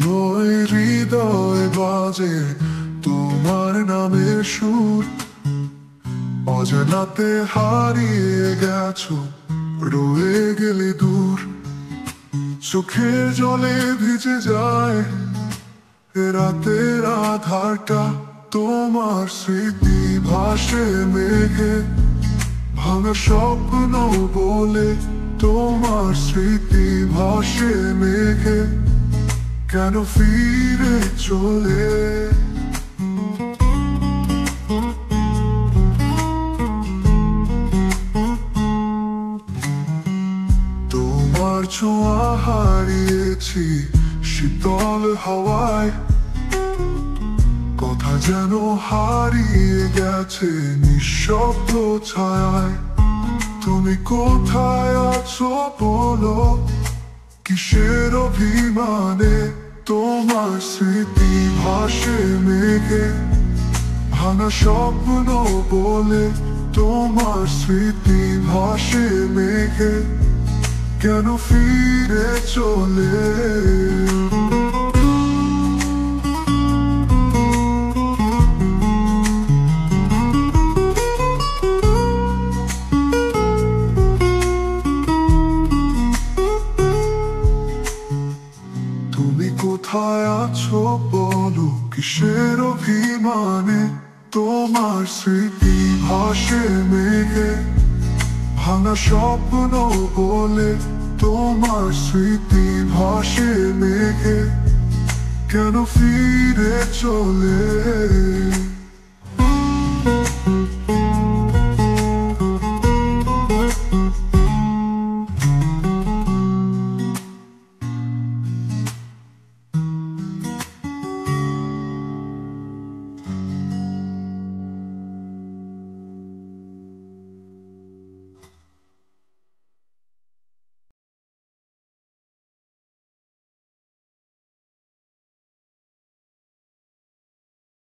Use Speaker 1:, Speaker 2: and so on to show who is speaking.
Speaker 1: ওই হৃদয় বাজে তোমার নামের সুর, অজানাতে হারিয়ে গেছো, রয়ে গেলে দূর। চোখের জলে ভিজে যায় রাতের আধারটা, তোমার স্মৃতি ভাসে মেঘে, ভাঙা স্বপ্ন বলে তোমার স্মৃতি ভাসে মেঘে, কেন ফিরে চলে? তোমার ছোঁয়া হারিয়েছি শীতল হাওয়ায়, কথা যেন হারিয়ে গেছে নিঃশব্দ ছায়ায়। তুমি কোথায় আছো বলো, কিসের অভিমানে তোমার স্মৃতি ভাসে মেঘে, ভাঙা স্বপ্ন বলে তোমার স্মৃতি ভাসে মেঘে, কেন ফিরে চলে? তুমি কোথায় আছো বলো, কিসের অভিমানে তোমার স্মৃতি ভাসে মেঘে, ভাঙা স্বপ্ন বলে তোমার স্মৃতি ভাসে মেঘে, কেন ফিরে চলে?